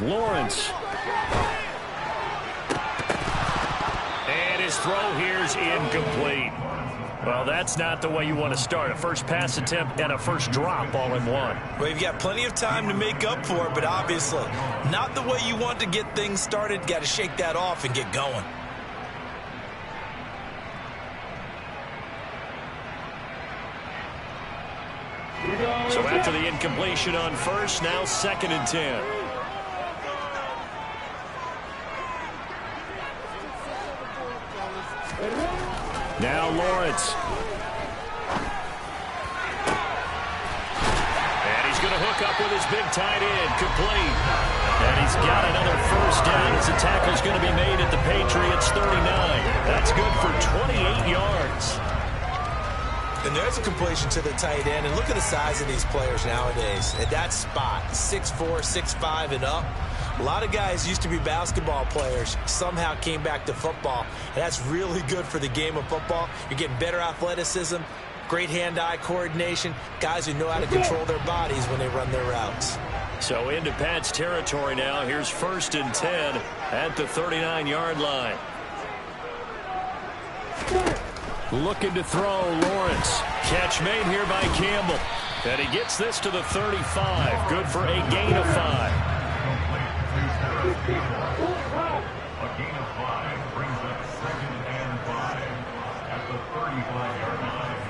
Lawrence. And his throw here's incomplete. Well, that's not the way you want to start. A first pass attempt and a first drop all in one. Well, you've got plenty of time to make up for it, but obviously not the way you want to get things started. Got to shake that off and get going. So after the incompletion on first, now 2nd and 10. Now Lawrence. And he's going to hook up with his big tight end, complete. And he's got another first down as the tackle's going to be made at the Patriots 39. That's good for 28 yards. And there's a completion to the tight end. And look at the size of these players nowadays. At that spot, 6'4", 6'5", and up. A lot of guys used to be basketball players, somehow came back to football. And that's really good for the game of football. You're getting better athleticism, great hand-eye coordination, guys who know how to control their bodies when they run their routes. So into Pat's territory now. Here's 1st and 10 at the 39-yard line. Looking to throw, Lawrence. Catch made here by Campbell. And he gets this to the 35. Good for a gain of 5. A gain of 5 brings up 2nd and 5 at the 35-yard line.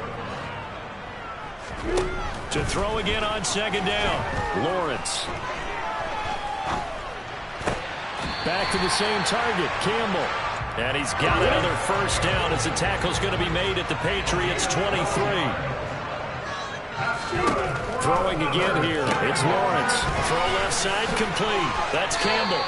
To throw again on 2nd down. Lawrence. Back to the same target, Campbell. And he's got another first down as the tackle's going to be made at the Patriots 23. Throwing again here. It's Lawrence. Throw left side complete. That's Campbell.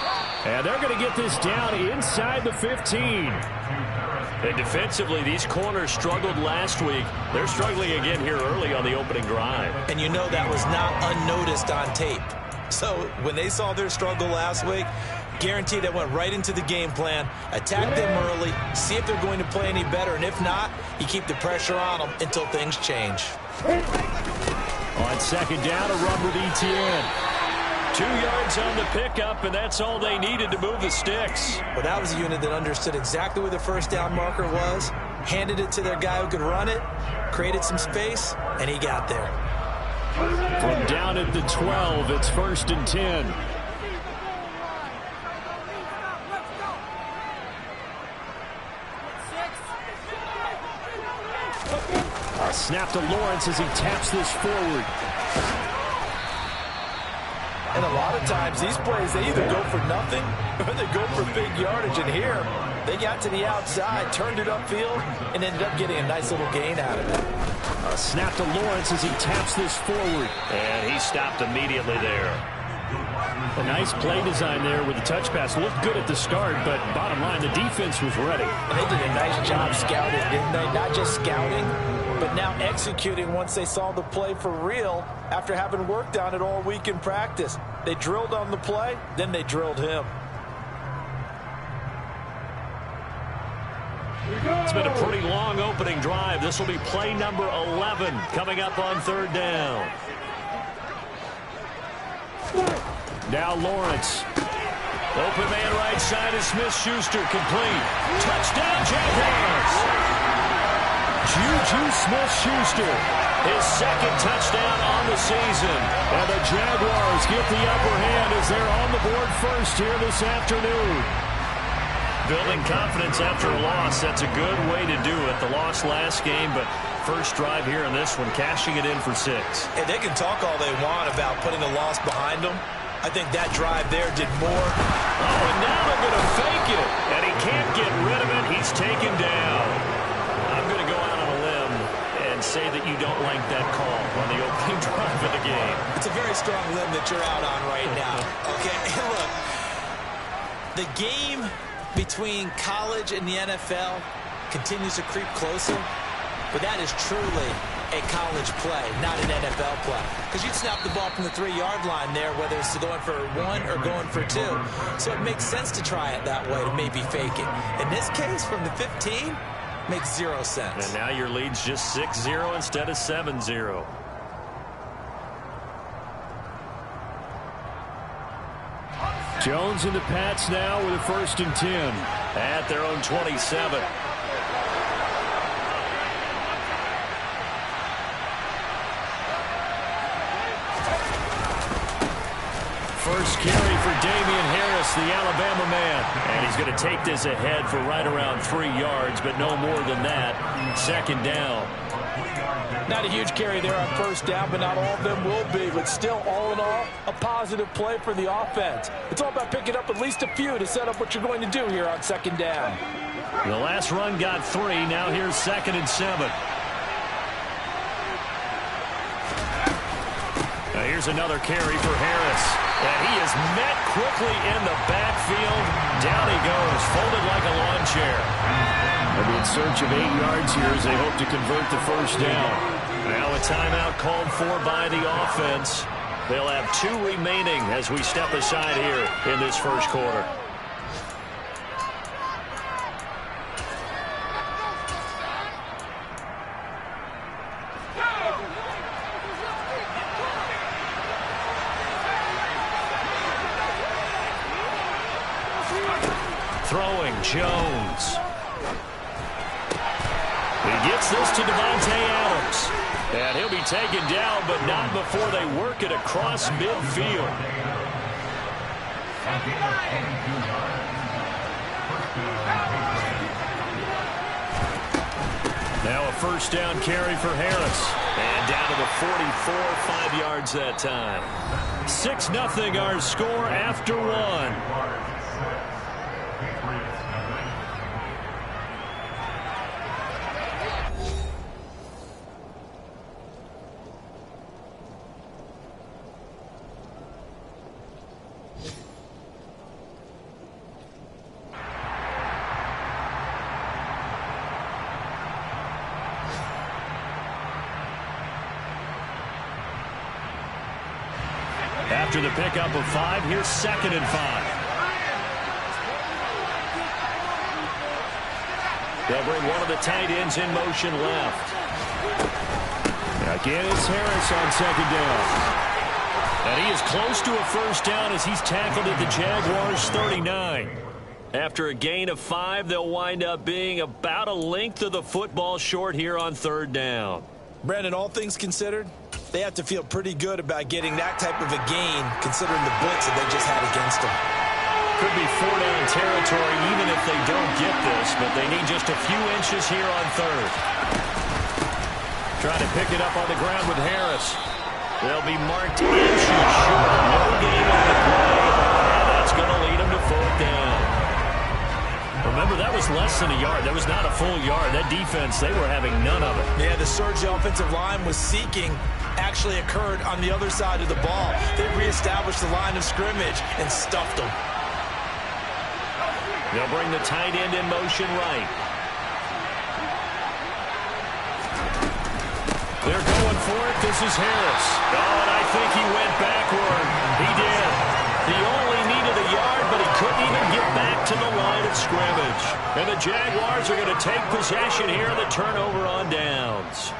And they're going to get this down inside the 15. And defensively, these corners struggled last week. They're struggling again here early on the opening drive. And you know that was not unnoticed on tape. So when they saw their struggle last week, guaranteed that went right into the game plan. Attack them early, see if they're going to play any better, and if not, you keep the pressure on them until things change. On 2nd down, a run with Etienne. 2 yards on the pickup, and that's all they needed to move the sticks. Well, that was a unit that understood exactly where the first down marker was, handed it to their guy who could run it, created some space, and he got there. From down at the 12, it's 1st and 10. Snap to Lawrence as he taps this forward. And a lot of times these plays, they either go for nothing or they go for big yardage. And here, they got to the outside, turned it upfield, and ended up getting a nice little gain out of it. A snap to Lawrence as he taps this forward. And he stopped immediately there. A nice play design there with the touch pass. Looked good at the start, but bottom line, the defense was ready. And they did a nice job scouting, didn't they? Not just scouting, but now executing once they saw the play for real after having worked on it all week in practice. They drilled on the play, then they drilled him. It's been a pretty long opening drive. This will be play number 11 coming up on 3rd down. Now Lawrence. Open man right side is Smith-Schuster, complete. Touchdown, Jags! Juju Smith-Schuster, his 2nd touchdown on the season. And the Jaguars get the upper hand as they're on the board first here this afternoon. Building confidence after a loss, that's a good way to do it. The loss last game, but first drive here in this one, cashing it in for 6. And they can talk all they want about putting a loss behind them. I think that drive there did more. Oh, and now they're going to fake it. And he can't get rid of it. He's taken down. I'm going to go out on a limb and say that you don't like that call on the opening drive of the game. It's a very strong limb that you're out on right now. Okay, look, the game between college and the NFL continues to creep closer, but that is truly a college play, not an NFL play. Because you'd snap the ball from the 3-yard line there, whether it's going for 1 or going for 2. So it makes sense to try it that way to maybe fake it. In this case, from the 15, makes 0 sense. And now your lead's just 6-0 instead of 7-0. Jones and the Pats now with a 1st and 10 at their own 27. First carry for Damian Harris, the Alabama man. And he's going to take this ahead for right around 3 yards, but no more than that. 2nd down. Not a huge carry there on 1st down, but not all of them will be. But still, all in all, a positive play for the offense. It's all about picking up at least a few to set up what you're going to do here on 2nd down. The last run got 3. Now here's 2nd and 7. Now here's another carry for Harris. And he is met quickly in the backfield. Down he goes, folded like a lawn chair. They'll be in search of 8 yards here as they hope to convert the 1st down. Now a timeout called for by the offense. They'll have 2 remaining as we step aside here in this 1st quarter. Throwing Jones. He gets this to Devontae Adams. And he'll be taken down, but not before they work it across midfield. Now a 1st down carry for Harris. And down to the 44, 5 yards that time. 6-0 our score after 1. After the pickup of 5, here's 2nd and 5. They'll bring one of the tight ends in motion left. Again, it's Harris on 2nd down. And he is close to a 1st down as he's tackled at the Jaguars' 39. After a gain of 5, they'll wind up being about a length of the football short here on 3rd down. Brandon, all things considered, they have to feel pretty good about getting that type of a gain considering the blitz that they just had against them. Could be 4-down territory even if they don't get this, but they need just a few inches here on 3rd. Trying to pick it up on the ground with Harris. They'll be marked inches short. No gain on the play, and that's going to lead them to 4th down. Remember, that was less than a yard. That was not a full yard. That defense, they were having none of it. Yeah, the surge the offensive line was seeking actually occurred on the other side of the ball. They reestablished the line of scrimmage and stuffed them. They'll bring the tight end in motion right. They're going for it. This is Harris. Oh, and I think he went backward. He did. He only needed a yard, but he couldn't even get back to the line of scrimmage. And the Jaguars are going to take possession here on the turnover on downs.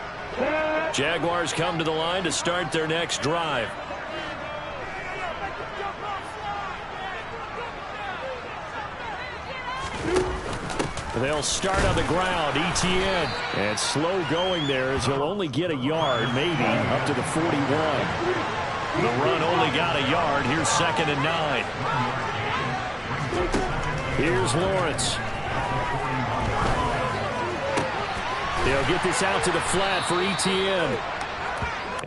Jaguars come to the line to start their next drive. They'll start on the ground. ETN. And slow going there as he'll only get a yard, maybe, up to the 41. The run only got a yard. Here's 2nd and 9. Here's Lawrence. They'll get this out to the flat for ETN.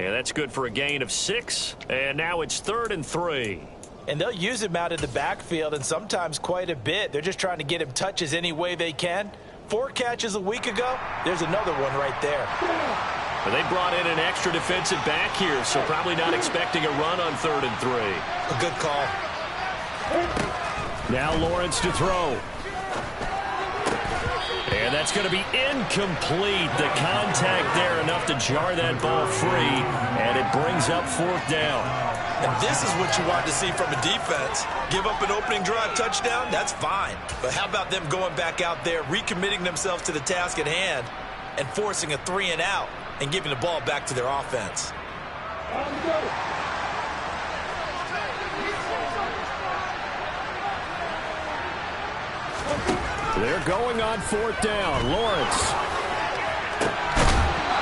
And that's good for a gain of 6. And now it's 3rd and 3. And they'll use him out in the backfield and sometimes quite a bit. They're just trying to get him touches any way they can. 4 catches a week ago. There's another one right there. But they brought in an extra defensive back here, so probably not expecting a run on 3rd and 3. A good call. Now Lawrence to throw. And that's going to be incomplete. The contact there enough to jar that ball free, and it brings up 4th down. And this is what you want to see from a defense. Give up an opening drive touchdown, that's fine. But how about them going back out there, recommitting themselves to the task at hand, and forcing a 3 and out, and giving the ball back to their offense. They're going on 4th down. Lawrence.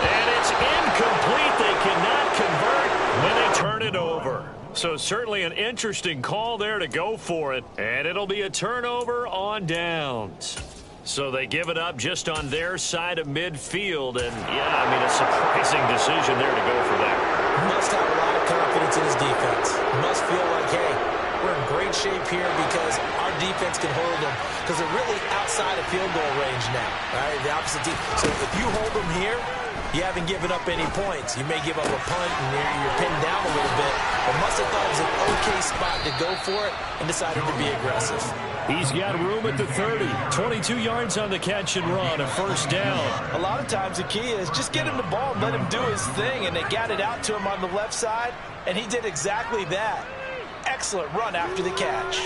And it's incomplete. They cannot convert when they turn it over. So certainly an interesting call there to go for it. And it'll be a turnover on downs. So they give it up just on their side of midfield. And, yeah, I mean, a surprising decision there to go for that. Must have a lot of confidence in his defense. Must feel like, hey, we're in great shape here because our defense can hold them because they're really outside of field goal range now, right? The opposite team. So if you hold them here, you haven't given up any points. You may give up a punt and you're pinned down a little bit, but must have thought it was an okay spot to go for it and decided to be aggressive. He's got room at the 30. 22 yards on the catch and run, a 1st down. A lot of times the key is just get him the ball and let him do his thing, and they got it out to him on the left side, and he did exactly that. Excellent run after the catch.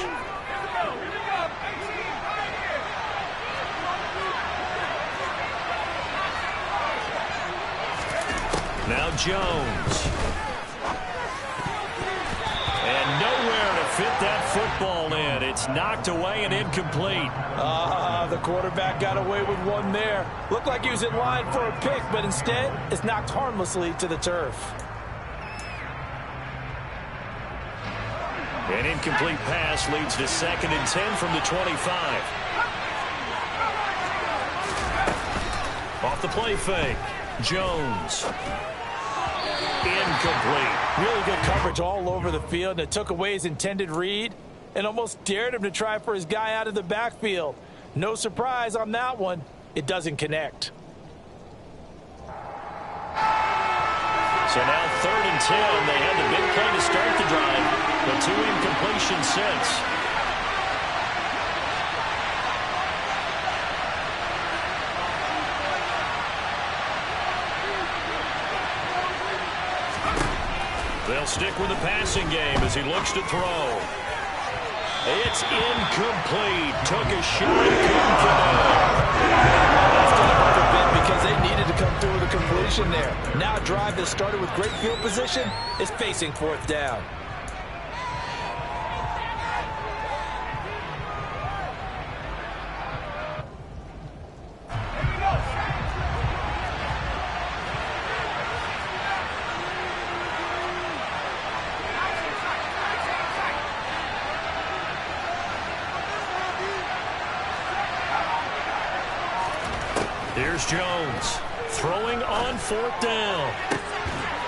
Now Jones. And nowhere to fit that football in. It's knocked away and incomplete. The quarterback got away with one there. Looked like he was in line for a pick, but instead it's knocked harmlessly to the turf. An incomplete pass leads to 2nd and 10 from the 25. Off the play fake. Jones. Incomplete. Really good coverage all over the field, and it took away his intended read and almost dared him to try for his guy out of the backfield. No surprise on that one. It doesn't connect. So now 3rd and 10. They had the big play to start the drive, but 2 incompletions since. They'll stick with the passing game as he looks to throw. It's incomplete. Took a shot. Couldn't Left it up a bit because they needed to come through with a completion there. Now a drive that started with great field position is facing 4th down. Here's Jones throwing on 4th down.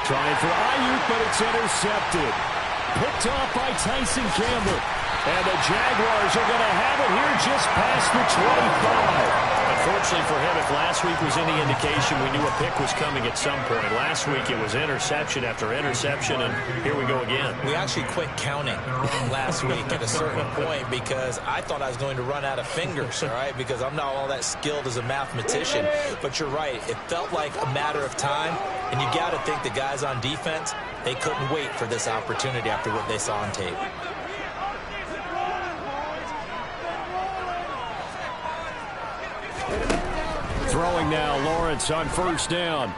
Trying for Ayuk, but it's intercepted. Picked off by Tyson Campbell. And the Jaguars are going to have it here just past the 25. Unfortunately for him, if last week was any indication, we knew a pick was coming at some point. Last week it was interception after interception, and here we go again. We actually quit counting last week at a certain point because I thought I was going to run out of fingers, all right, because I'm not all that skilled as a mathematician. But you're right. It felt like a matter of time, and you got to think the guys on defense, they couldn't wait for this opportunity after what they saw on tape. Throwing now, Lawrence on 1st down.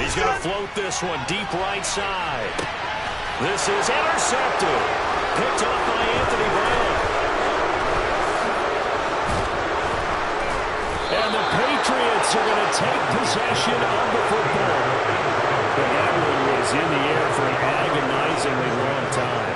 He's going to float this one deep right side. This is intercepted. Picked up by Anthony Brown. And the Patriots are going to take possession of the football. But that one was in the air for an agonizingly long time.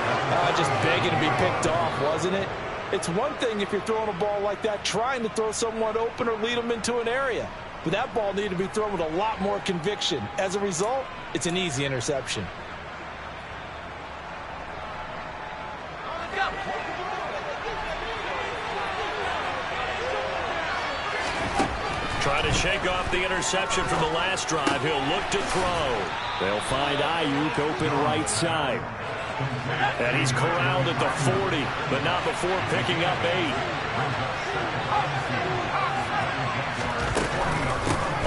Just begging to be picked off, wasn't it? It's one thing if you're throwing a ball like that, trying to throw someone open or lead them into an area. But that ball needed to be thrown with a lot more conviction. As a result, it's an easy interception. Trying to shake off the interception from the last drive. He'll look to throw. They'll find Ayuk open right side. And he's corralled at the 40, but not before picking up 8.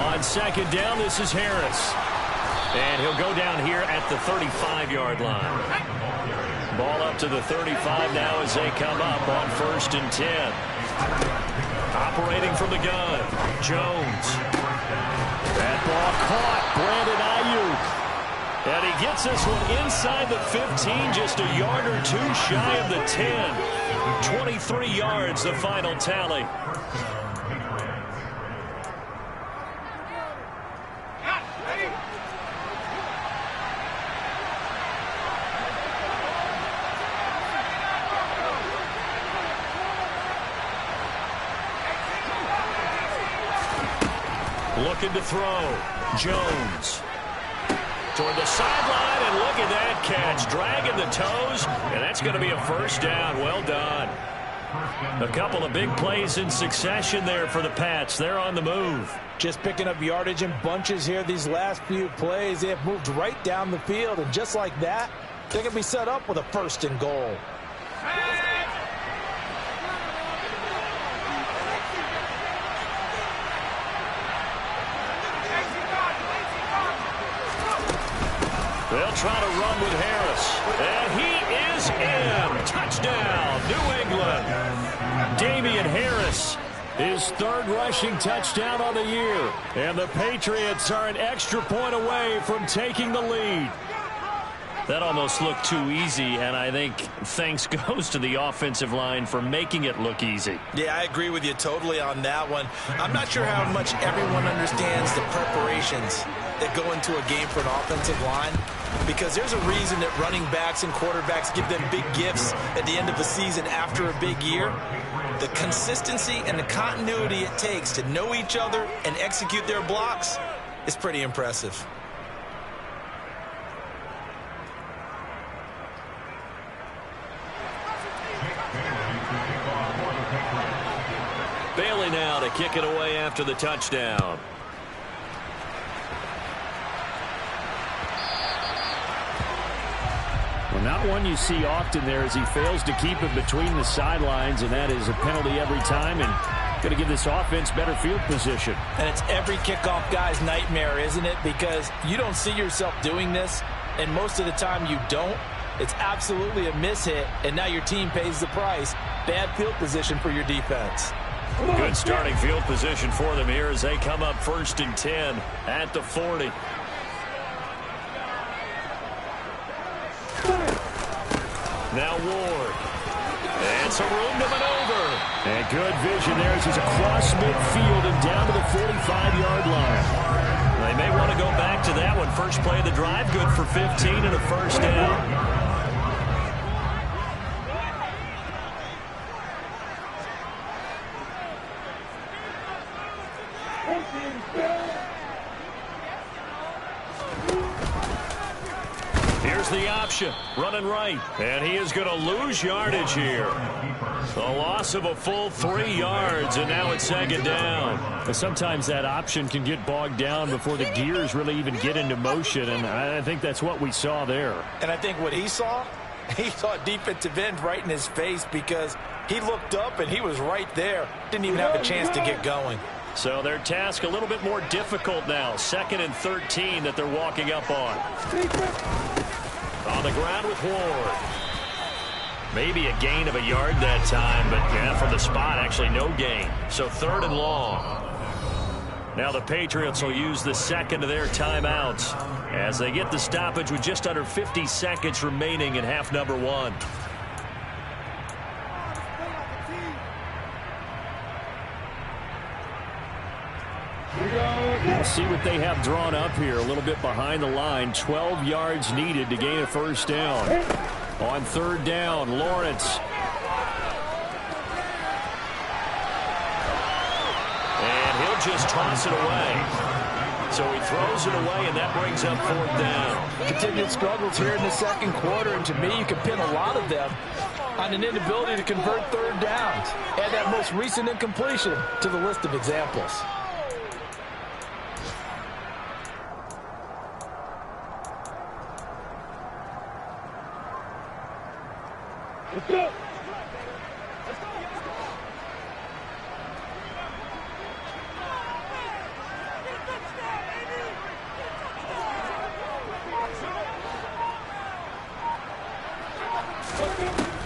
On 2nd down, this is Harris. And he'll go down here at the 35-yard line. Ball up to the 35 now as they come up on 1st and 10. Operating from the gun, Jones. That ball caught. Brandon Ayuk. And he gets this one inside the 15, just a yard or two shy of the 10. 23 yards, the final tally. Looking to throw. Jones. Toward the sideline, and look at that catch. Dragging the toes, and that's going to be a first down. Well done. A couple of big plays in succession there for the Pats. They're on the move. Just picking up yardage in bunches here these last few plays. They have moved right down the field, and just like that, they're going to be set up with a first and goal. They'll try to run with Harris. And he is in. Touchdown, New England. Damian Harris, his third rushing touchdown on the year. And the Patriots are an extra point away from taking the lead. That almost looked too easy, and I think thanks goes to the offensive line for making it look easy. Yeah, I agree with you totally on that one. I'm not sure how much everyone understands the preparations that go into a game for an offensive line, because there's a reason that running backs and quarterbacks give them big gifts at the end of the season after a big year. The consistency and the continuity it takes to know each other and execute their blocks is pretty impressive. Bailey now to kick it away after the touchdown. Well, not one you see often there as he fails to keep it between the sidelines, and that is a penalty every time, and going to give this offense better field position. And it's every kickoff guy's nightmare, isn't it? Because you don't see yourself doing this, and most of the time you don't. It's absolutely a mishit, and now your team pays the price. Bad field position for your defense. Good starting field position for them here as they come up 1st and 10 at the 40. Now Ward. And some room to maneuver. And good vision there as he's across midfield and down to the 45-yard line. They may want to go back to that one. First play of the drive, good for 15 and a first down. Here's the option, running right, and he is going to lose yardage here. A loss of a full 3 yards, and now it's 2nd down. Sometimes that option can get bogged down before the gears really even get into motion, and I think that's what we saw there. And I think what he saw a defensive end right in his face, because he looked up and he was right there. Didn't even have a chance to get going. So their task a little bit more difficult now. 2nd and 13 that they're walking up on. On the ground with Ward. Maybe a gain of a yard that time, but yeah, from the spot, actually no gain. So 3rd and long. Now the Patriots will use the second of their timeouts as they get the stoppage with just under 50 seconds remaining in half number 1. We'll see what they have drawn up here a little bit behind the line. 12 yards needed to gain a first down. On 3rd down, Lawrence. And he'll just toss it away. So he throws it away, and that brings up 4th down. Continued struggles here in the second quarter, and to me, you can pin a lot of them on an inability to convert 3rd downs. Add that most recent incompletion to the list of examples. Let's go.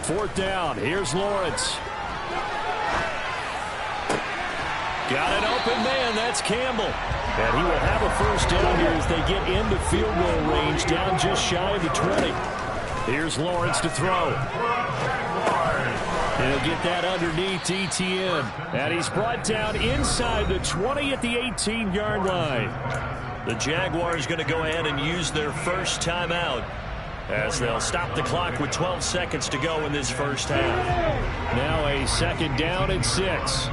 Fourth down. Here's Lawrence. Got an open man. That's Campbell. And he will have a first down here as they get into field goal range, down just shy of the 20. Here's Lawrence to throw. He'll get that underneath ETN. And he's brought down inside the 20 at the 18-yard line. The Jaguars going to go ahead and use their first timeout, as they'll stop the clock with 12 seconds to go in this first half. Now a second down and 6.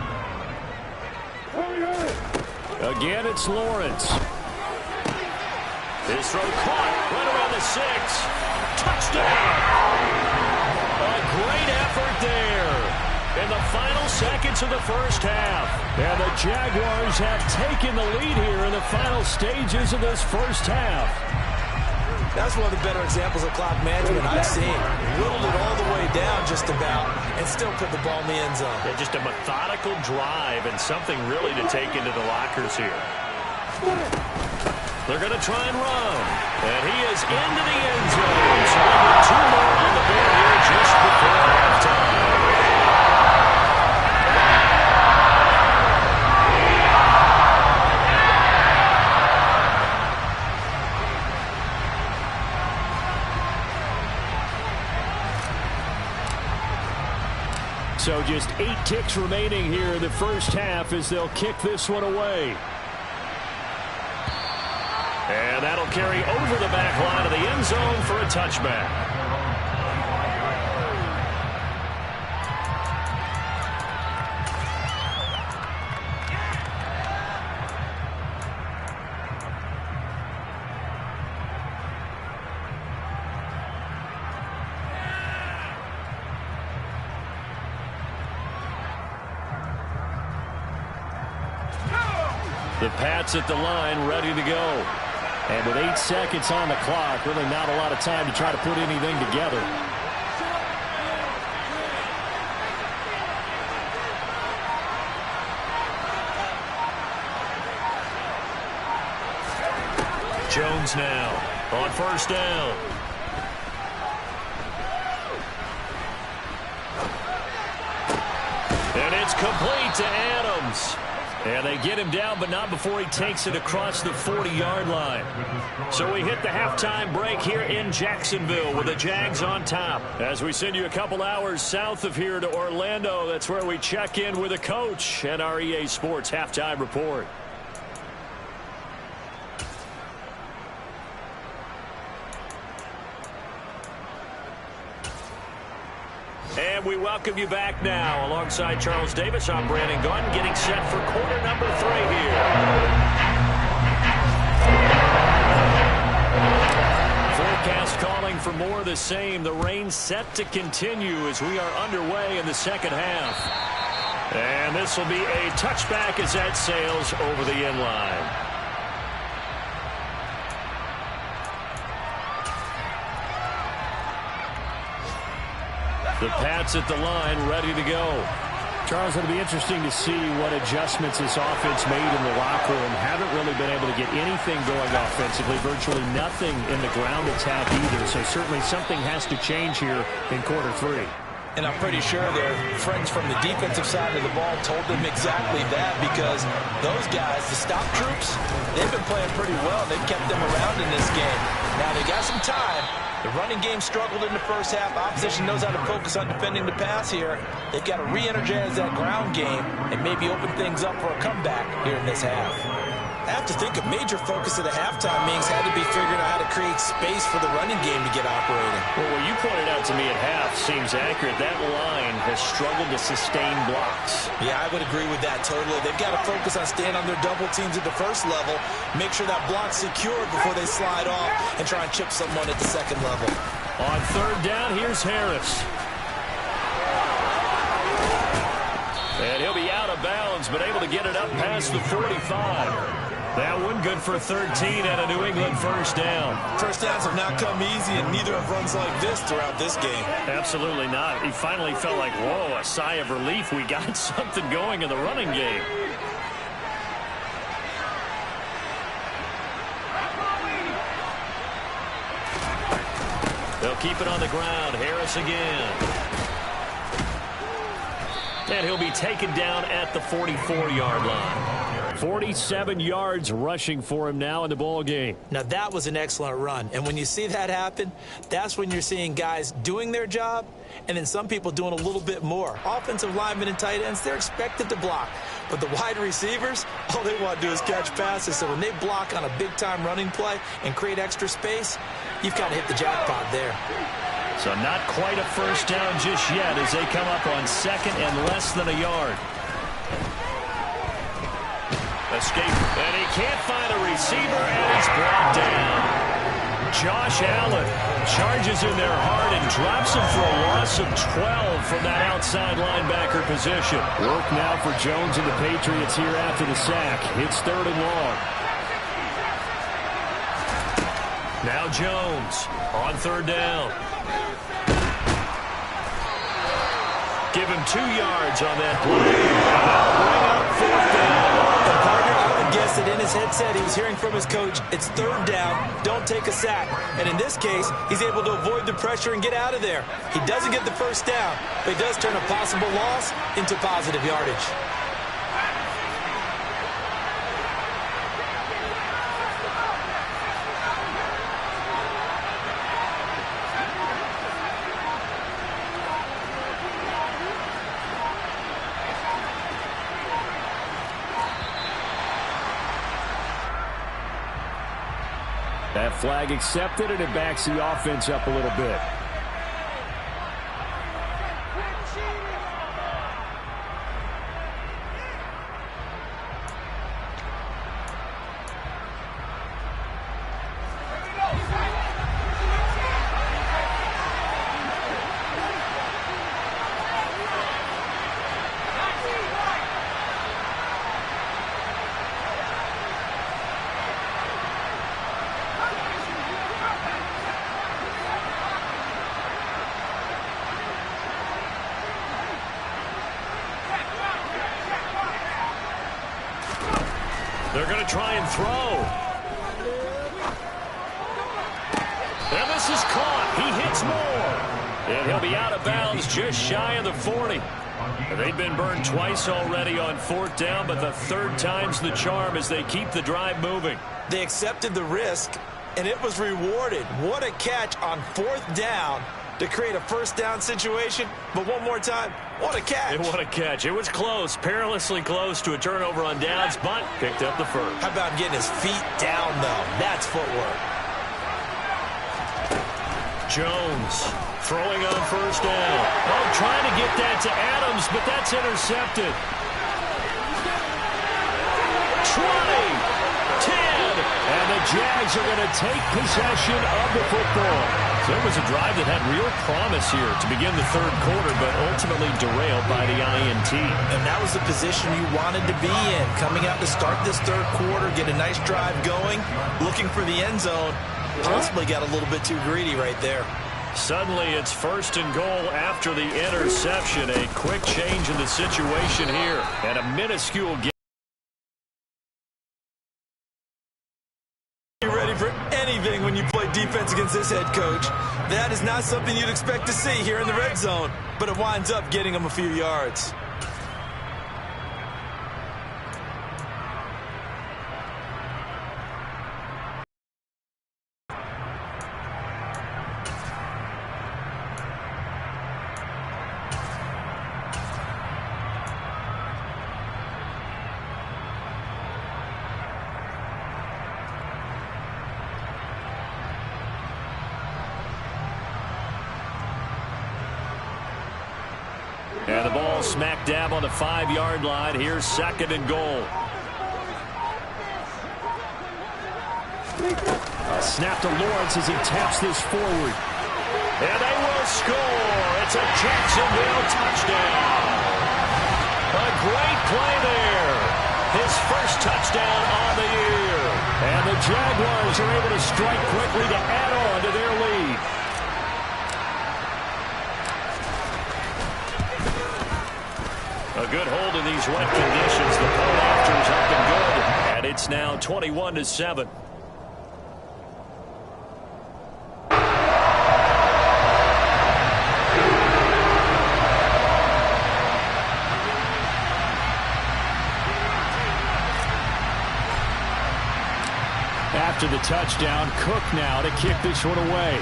Again, it's Lawrence. His throw caught right around the 6. Touchdown! A great effort there in the final seconds of the first half. And the Jaguars have taken the lead here in the final stages of this first half. That's one of the better examples of clock management I've seen. Whittled it all the way down just about and still put the ball in the end zone. Yeah, just a methodical drive and something really to take into the lockers here. They're going to try and run. And he is into the end zone. So we get 2 more on the board here just before halftime. So just 8 ticks remaining here in the first half as they'll kick this one away. And that'll carry over the back line of the end zone for a touchback. The Pats at the line, ready to go. And with 8 seconds on the clock, really not a lot of time to try to put anything together. Jones now on first down. And it's complete to Adams. And they get him down, but not before he takes it across the 40-yard line. So we hit the halftime break here in Jacksonville with the Jags on top. As we send you a couple hours south of here to Orlando, that's where we check in with a coach and our EA Sports halftime report. And we welcome you back now. Alongside Charles Davis, I'm Brandon Gunn, getting set for quarter number 3 here. Forecast calling for more of the same. The rain set to continue as we are underway in the second half. And this will be a touchback as that sails over the end line. The Pats at the line, ready to go. Charles, it'll be interesting to see what adjustments this offense made in the locker room. Haven't really been able to get anything going offensively, virtually nothing in the ground attack either. So certainly something has to change here in quarter 3. And I'm pretty sure their friends from the defensive side of the ball told them exactly that, because those guys, the stop troops, they've been playing pretty well. They've kept them around in this game. Now they got some time. The running game struggled in the first half. Opposition knows how to focus on defending the pass here. They've got to re-energize that ground game and maybe open things up for a comeback here in this half. I have to think a major focus of the halftime meetings had to be figuring out how to create space for the running game to get operating. Well, what you pointed out to me at half seems accurate. That line has struggled to sustain blocks. Yeah, I would agree with that totally. They've got to focus on staying on their double teams at the first level, make sure that block's secured before they slide off and try and chip someone at the second level. On third down, here's Harris. And he'll be out of bounds, but able to get it up past the 45. That one good for 13 and a New England first down. First downs have not come easy, and neither have runs like this throughout this game. Absolutely not. He finally felt like, whoa, a sigh of relief. We got something going in the running game. They'll keep it on the ground. Harris again. And he'll be taken down at the 44-yard line. 47 yards rushing for him now in the ball game. Now, that was an excellent run. And when you see that happen, that's when you're seeing guys doing their job and then some people doing a little bit more. Offensive linemen and tight ends, they're expected to block. But the wide receivers, all they want to do is catch passes. So when they block on a big-time running play and create extra space, you've kind of hit the jackpot there. So not quite a first down just yet as they come up on second and less than a yard. Escape, and he can't find a receiver, and he's brought down. Josh Allen charges in there hard and drops him for a loss of 12 from that outside linebacker position. Work now for Jones and the Patriots here after the sack. It's 3rd and long. Now Jones on 3rd down. Give him 2 yards on that play. And that'll bring up 4th down. The partner, I would guess that in his headset he was hearing from his coach, it's 3rd down, don't take a sack. And in this case, he's able to avoid the pressure and get out of there. He doesn't get the first down, but he does turn a possible loss into positive yardage. That flag accepted, and it backs the offense up a little bit. They're going to try and throw. And this is caught. He hits more. And he'll be out of bounds just shy of the 40. They've been burned twice already on 4th down, but the 3rd time's the charm as they keep the drive moving. They accepted the risk, and it was rewarded. What a catch on 4th down to create a first down situation. But one more time, what a catch. And what a catch. It was close, perilously close to a turnover on downs, but picked up the first. How about getting his feet down, though? That's footwork. Jones throwing on 1st down. Oh, trying to get that to Adams, but that's intercepted. 20. 10, and the Jags are going to take possession of the football. So it was a drive that had real promise here to begin the 3rd quarter, but ultimately derailed by the INT. And that was the position you wanted to be in, coming out to start this 3rd quarter, get a nice drive going, looking for the end zone. Possibly got a little bit too greedy right there. Suddenly it's 1st and goal after the interception. A quick change in the situation here, and a minuscule game. When you play defense against this head coach, that is not something you'd expect to see here in the red zone, but it winds up getting him a few yards. And the ball smack dab on the 5-yard line. Here's 2nd and goal. A snap to Lawrence as he taps this forward. And they will score. It's a Jacksonville touchdown. A great play there. His first touchdown on the year. And the Jaguars are able to strike quickly to add on to their lead. A good hold in these wet conditions. The punt after is up and good. And it's now 21-7. after the touchdown. Cook now to kick this one away.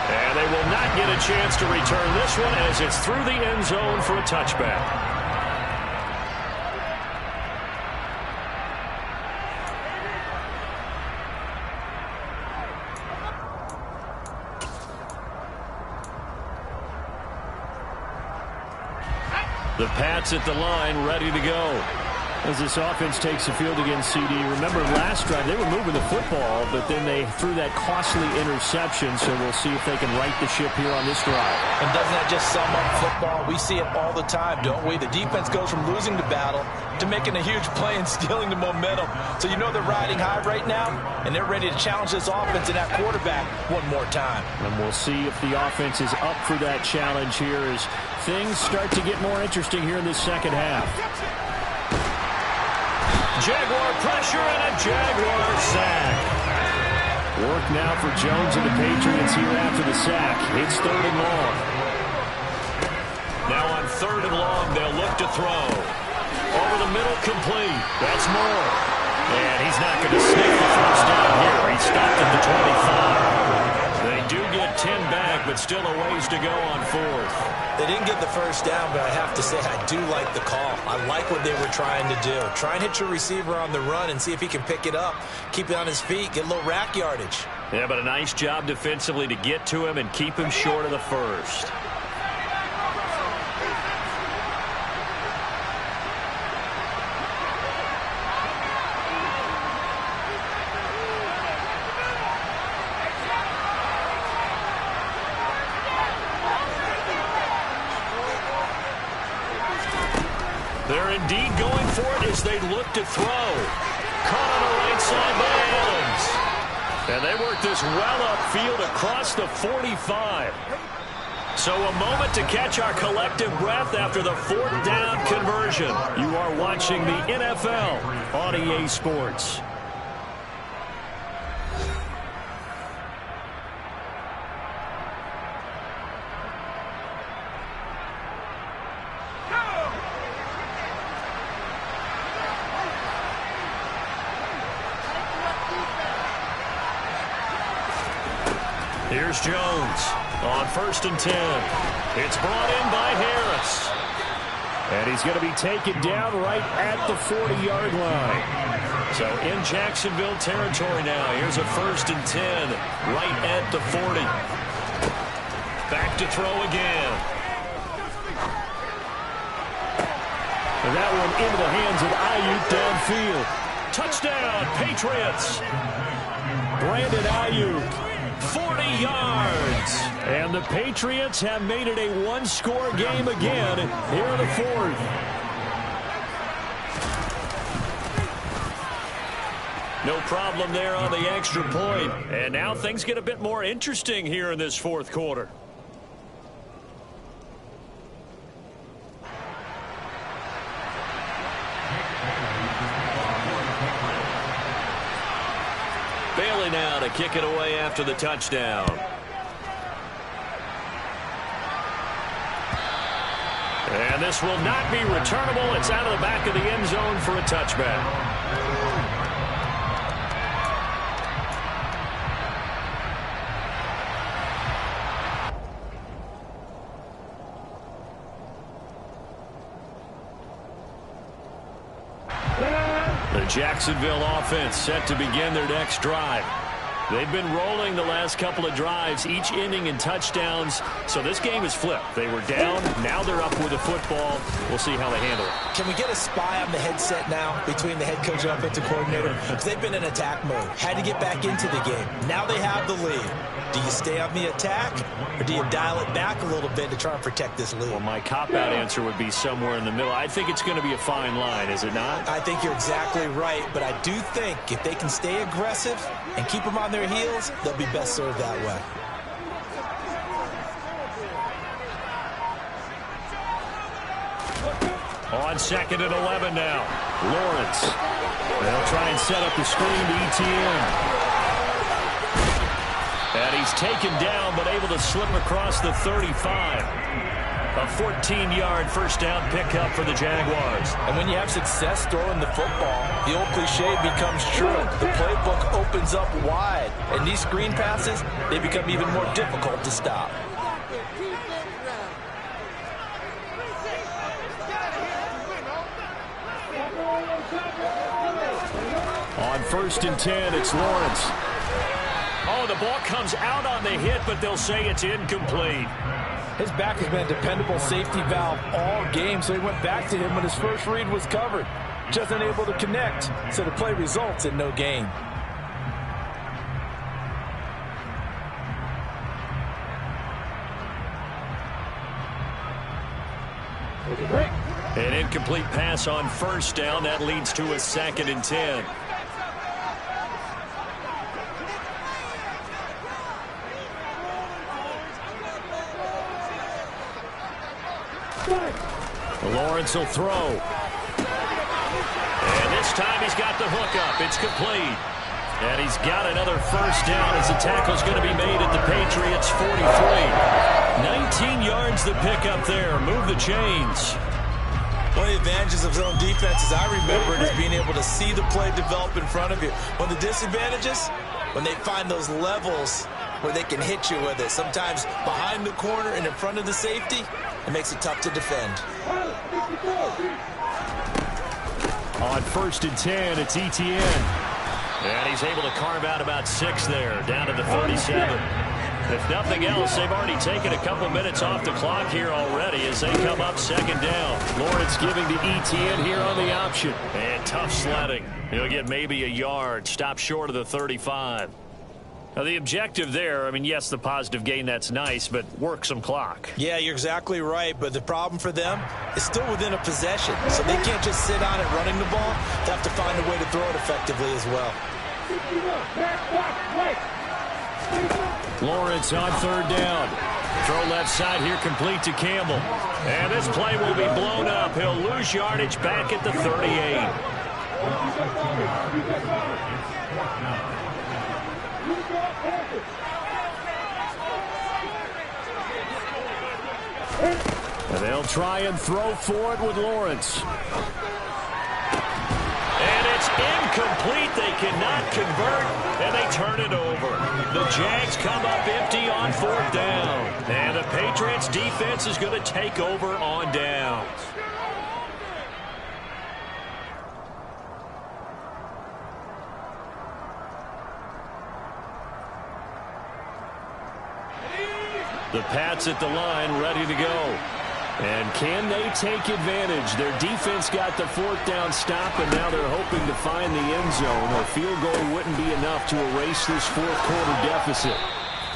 And they will not get a chance to return this one as it's through the end zone for a touchback. The Pats at the line, ready to go. As this offense takes the field against CD. Remember last drive, they were moving the football, but then they threw that costly interception, so we'll see if they can right the ship here on this drive. And doesn't that just sum up football? We see it all the time, don't we? The defense goes from losing the battle to making a huge play and stealing the momentum. So you know they're riding high right now, and they're ready to challenge this offense and that quarterback one more time. And we'll see if the offense is up for that challenge here as things start to get more interesting here in this second half. Jaguar pressure and a Jaguar sack. Work now for Jones and the Patriots here after the sack. It's 3rd and long. Now on 3rd and long, they'll look to throw. Over the middle, complete. That's Moore. And he's not going to sneak the first down here. He stopped at the 25. They do get 10 back, but still a ways to go on 4th. They didn't get the first down, but I have to say I do like the call. I like what they were trying to do. Try and hit your receiver on the run and see if he can pick it up, keep it on his feet, get a little rack yardage. Yeah, but a nice job defensively to get to him and keep him short of the first. They're indeed going for it as they look to throw. Caught on the right side by Adams. And they work this well upfield across the 45. So a moment to catch our collective breath after the 4th down conversion. You are watching the NFL on EA Sports. Here's Jones on 1st and 10. It's brought in by Harris. And he's going to be taken down right at the 40-yard line. So in Jacksonville territory now. Here's a 1st and 10 right at the 40. Back to throw again. And that one into the hands of Ayuk downfield. Touchdown, Patriots. Brandon Ayuk. 40 yards. And the Patriots have made it a one-score game again here in the 4th. No problem there on the extra point. And now things get a bit more interesting here in this 4th quarter. Bailey now to kick it away after the touchdown. And this will not be returnable. It's out of the back of the end zone for a touchback. The Jacksonville offense set to begin their next drive. They've been rolling the last couple of drives, each ending in touchdowns. So this game is flipped. They were down. Now they're up with the football. We'll see how they handle it. Can we get a spy on the headset now between the head coach and offensive coordinator? Because they've been in attack mode. Had to get back into the game. Now they have the lead. Do you stay on the attack, or do you dial it back a little bit to try and protect this lead? Well, my cop-out answer would be somewhere in the middle. I think it's going to be a fine line, is it not? I think you're exactly right, but I do think if they can stay aggressive and keep them on their heels, they'll be best served that way. On 2nd and 11 now. Lawrence. They'll try and set up the screen to ETN. And he's taken down, but able to slip across the 35. A 14-yard first down pickup for the Jaguars. And when you have success throwing the football, the old cliche becomes true. The playbook opens up wide. And these screen passes, they become even more difficult to stop. On 1st and 10, it's Lawrence. Oh, the ball comes out on the hit, but they'll say it's incomplete. His back has been a dependable safety valve all game, so he went back to him when his first read was covered. Just unable to connect, so the play results in no gain. An incomplete pass on 1st down. That leads to a 2nd and 10. Lawrence will throw. And this time he's got the hook up. It's complete. And he's got another 1st down as the tackle's going to be made at the Patriots' 43. 19 yards the pickup there. Move the chains. One of the advantages of zone defense, as I remember it, is being able to see the play develop in front of you. One of the disadvantages, when they find those levels where they can hit you with it. Sometimes behind the corner and in front of the safety, it makes it tough to defend. On 1st and 10, it's Etienne. And he's able to carve out about 6 there, down to the 37. If nothing else, they've already taken a couple minutes off the clock here already as they come up 2nd down. Lawrence giving to Etienne here on the option. And tough sledding. He'll get maybe a yard, stop short of the 35. Now, the objective there, I mean, yes, the positive gain, that's nice, but work some clock. Yeah, you're exactly right, but the problem for them is still within a possession, so they can't just sit on it running the ball. They have to find a way to throw it effectively as well. Lawrence on 3rd down. Throw left side here, complete to Campbell. And this play will be blown up. He'll lose yardage back at the 38. And they'll try and throw for it with Lawrence. And it's incomplete. They cannot convert, and they turn it over. The Jags come up empty on 4th down. And the Patriots defense is going to take over on downs. The Pats at the line, ready to go. And can they take advantage? Their defense got the 4th down stop, and now they're hoping to find the end zone. A field goal wouldn't be enough to erase this 4th quarter deficit.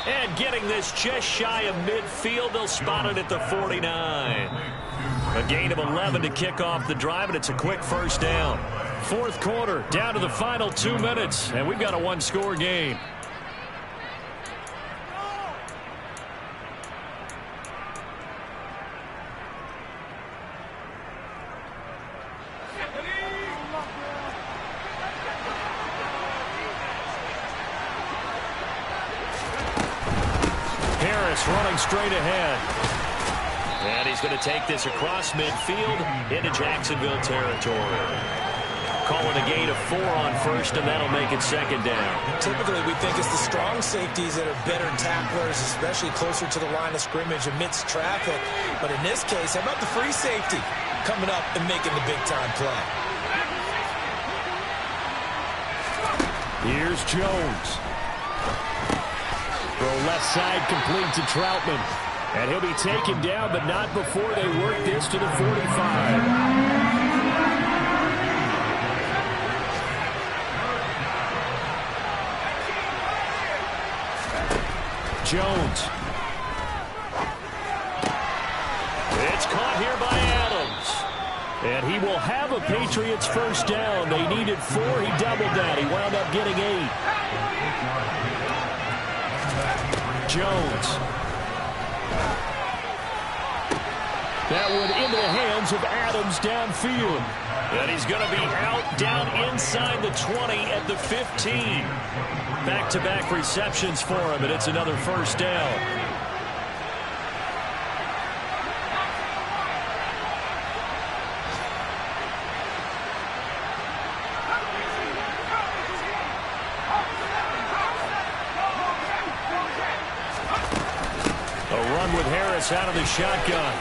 And getting this just shy of midfield, they'll spot it at the 49. A gain of 11 to kick off the drive, and it's a quick 1st down. 4th quarter, down to the final 2 minutes, and we've got a 1-score game. Running straight ahead. And he's going to take this across midfield into Jacksonville territory. Calling a gain of 4 on 1st, and that'll make it 2nd down. Typically, we think it's the strong safeties that are better tacklers, especially closer to the line of scrimmage amidst traffic. But in this case, how about the free safety coming up and making the big-time play? Here's Jones. Throw left side complete to Troutman. And he'll be taken down, but not before they work this to the 45. Jones. It's caught here by Adams. And he will have a Patriots 1st down. They needed 4. He doubled that. He wound up getting 8. Jones. That one into the hands of Adams downfield. And he's going to be out down inside the 20 at the 15. Back-to-back receptions for him, and it's another 1st down. pass out of the shotgun.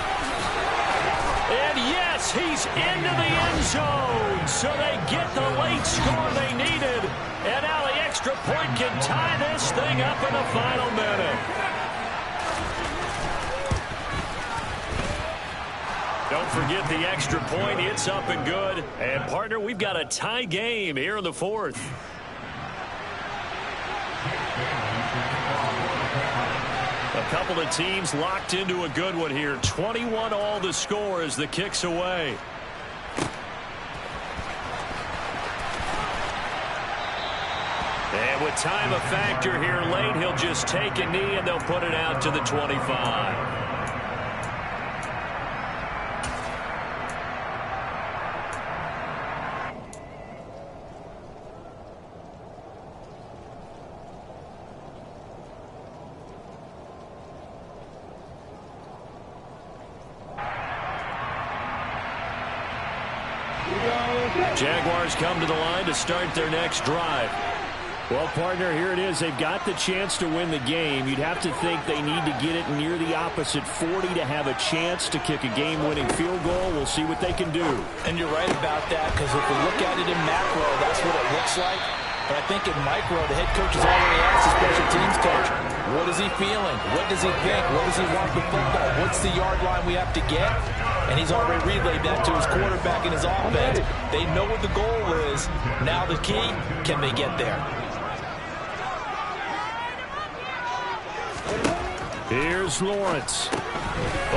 And yes, he's into the end zone. So they get the late score they needed. And now the extra point can tie this thing up in the final minute. Don't forget the extra point. It's up and good. And, partner, we've got a tie game here in the fourth. A couple of teams locked into a good one here. 21 all the score as the kick's away. And with time a factor here late, he'll just take a knee and they'll put it out to the 25. Jaguars come to the line to start their next drive. Well, partner, here it is. They've got the chance to win the game. You'd have to think they need to get it near the opposite 40 to have a chance to kick a game-winning field goal. We'll see what they can do. And you're right about that, because if we look at it in macro, that's what it looks like. But I think in micro, the head coach has already asked the special teams coach, what is he feeling? What does he think? What does he want with football? What's the yard line we have to get? And he's already relayed that to his quarterback and his offense. They know what the goal is. Now the key, can they get there? Here's Lawrence.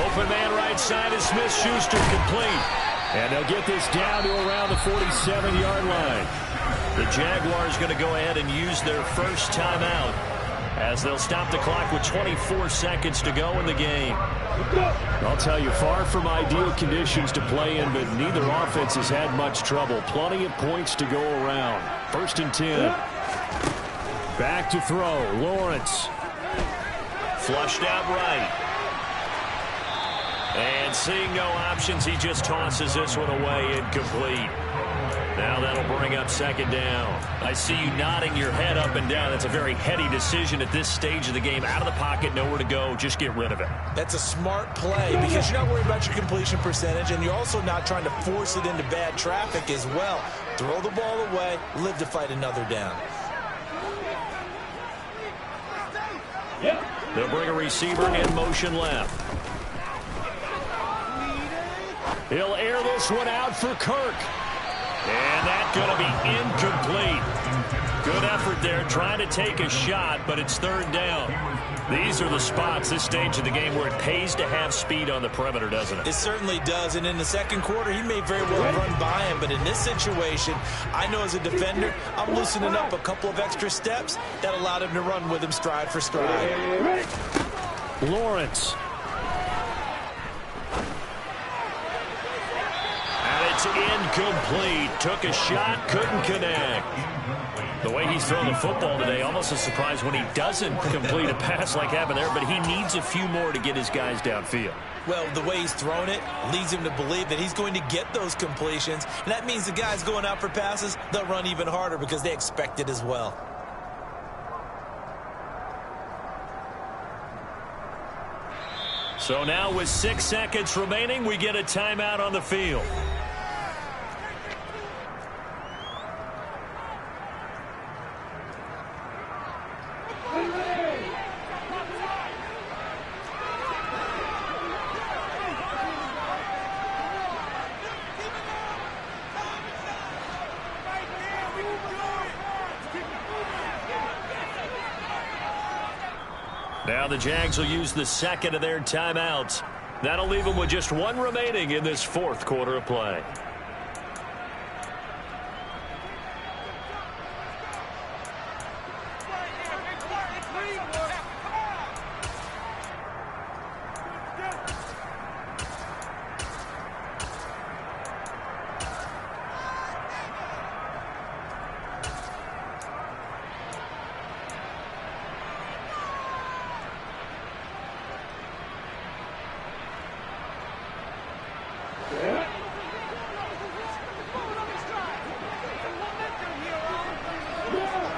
Open man right side is Smith-Schuster complete. And they'll get this down to around the 47-yard line. The Jaguars going to go ahead and use their first timeout as they'll stop the clock with 24 seconds to go in the game. I'll tell you, far from ideal conditions to play in, but neither offense has had much trouble. Plenty of points to go around. 1st and 10. Back to throw. Lawrence. Flushed out right. And seeing no options, he just tosses this one away incomplete. Now that'll bring up 2nd down. I see you nodding your head up and down. That's a very heady decision at this stage of the game. Out of the pocket, nowhere to go. Just get rid of it. That's a smart play because you're not worried about your completion percentage, and you're also not trying to force it into bad traffic as well. Throw the ball away, live to fight another down. They'll bring a receiver in motion left. He'll air this one out for Kirk. And that's going to be incomplete. Good effort there trying to take a shot, but it's 3rd down. These are the spots, this stage of the game, where it pays to have speed on the perimeter, doesn't it? It certainly does, and in the 2nd quarter, he may very well run by him, but in this situation, I know as a defender, I'm loosening up a couple of extra steps that allowed him to run with him stride for stride. Lawrence. It's incomplete. Took a shot, couldn't connect. The way he's thrown the football today, almost a surprise when he doesn't complete a pass like happened there, but he needs a few more to get his guys downfield. Well, the way he's thrown it leads him to believe that he's going to get those completions, and that means the guys going out for passes, they'll run even harder because they expect it as well. So now with 6 seconds remaining, we get a timeout on the field. Now the Jags will use the 2nd of their timeouts. That'll leave them with just 1 remaining in this 4th quarter of play.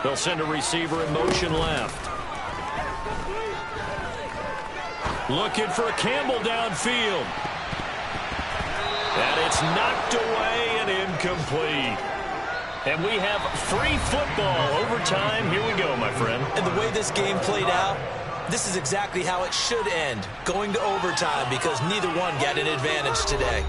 They'll send a receiver in motion left. Looking for Campbell downfield. And it's knocked away and incomplete. And we have free football. Overtime. Here we go, my friend. And the way this game played out, this is exactly how it should end, going to overtime, because neither one got an advantage today.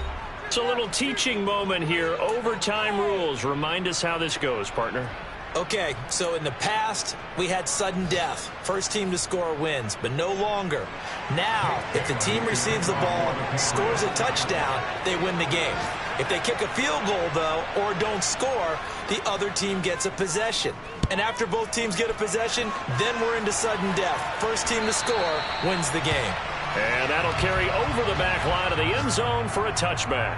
It's a little teaching moment here. Overtime rules. Remind us how this goes, partner. Okay, so in the past, we had sudden death. First team to score wins, but no longer. Now, if the team receives the ball, scores a touchdown, they win the game. If they kick a field goal, though, or don't score, the other team gets a possession. And after both teams get a possession, then we're into sudden death. First team to score wins the game. And that'll carry over the back line of the end zone for a touchback.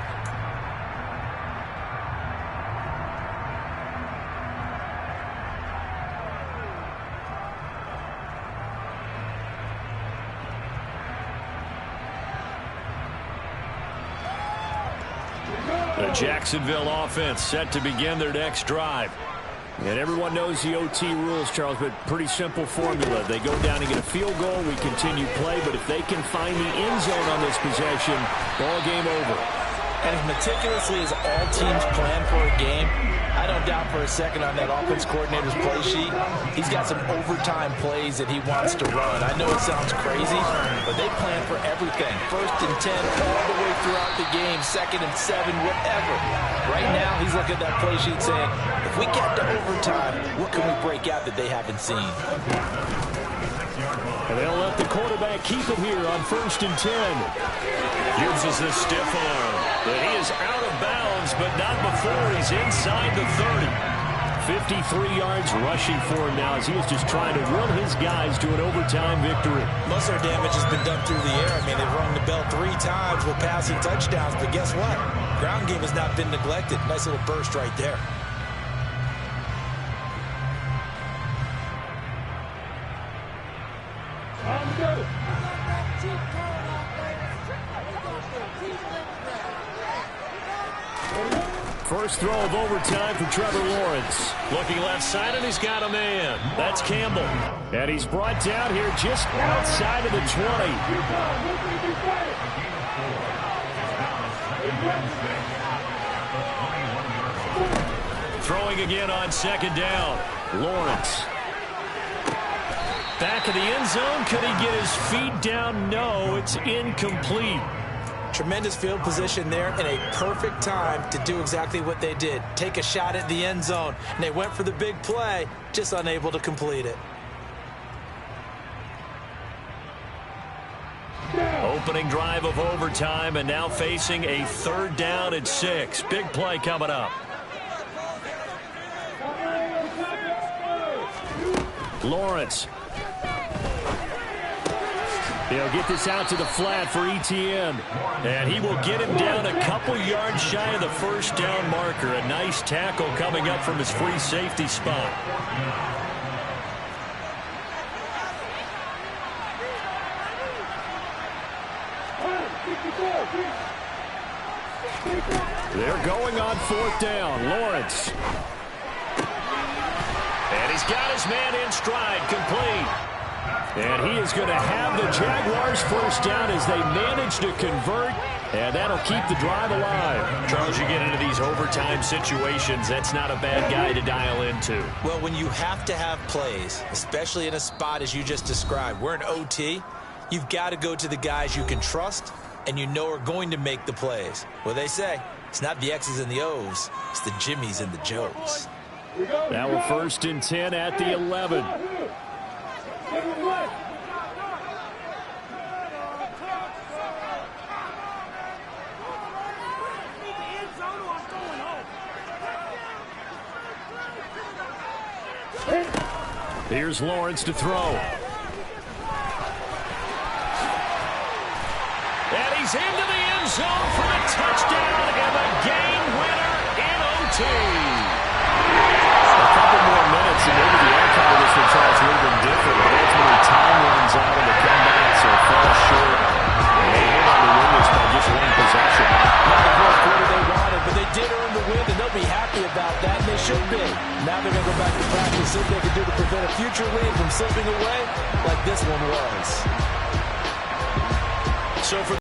The Jacksonville offense set to begin their next drive. And everyone knows the OT rules, Charles, but pretty simple formula. They go down and get a field goal, we continue play, but if they can find the end zone on this possession, ball game over. And as meticulously as all teams plan for a game, I don't doubt for a second on that offense coordinator's play sheet, he's got some overtime plays that he wants to run. I know it sounds crazy, but they plan for everything. 1st and 10 all the way throughout the game, 2nd and 7, whatever. Right now, he's looking at that play sheet saying, if we get to overtime, what can we break out that they haven't seen? And they'll let the quarterback keep it here on 1st and 10. Uses the stiff arm. But he is out of bounds, but not before he's inside the 30. 53 yards rushing for him now as he is just trying to will his guys to an overtime victory. Most of their damage has been done through the air. I mean, they've rung the bell 3 times with passing touchdowns, but guess what? Ground game has not been neglected. Nice little burst right there. First throw of overtime for Trevor Lawrence. Looking left side, and he's got a man. That's Campbell. And he's brought down here just outside of the 20. Throwing again on 2nd down. Lawrence. Back of the end zone. Could he get his feet down? No, it's incomplete. Tremendous field position there and a perfect time to do exactly what they did. Take a shot at the end zone. And they went for the big play, just unable to complete it. Opening drive of overtime and now facing a 3rd down and 6. Big play coming up. Lawrence. He'll get this out to the flat for ETN. And he will get him down a couple yards shy of the 1st down marker. A nice tackle coming up from his free safety spot. They're going on 4th down. Lawrence. And he's got his man in stride, complete. And he is going to have the Jaguars 1st down as they manage to convert, and that'll keep the drive alive. Charles, you get into these overtime situations, that's not a bad guy to dial into. Well, when you have to have plays, especially in a spot as you just described, we're in OT, you've got to go to the guys you can trust and you know are going to make the plays. Well, they say it's not the X's and the O's, it's the Jimmies and the Joes. Now we're 1st and 10 at the 11. Here's Lawrence to throw. And he's into the end zone for the touchdown and the game winner in OT. A couple more minutes and maybe the outcome of this one, Charles, would have been different. But ultimately, time runs out on the comeback, so it falls short. And they hit on the win this by just 1 possession. Not the fourth quarter they wanted, but they did earn the win, and they'll be happy about that, and they should be. Now they're going to go back to practice, see what they can do to prevent a future win from slipping away like this one was. So for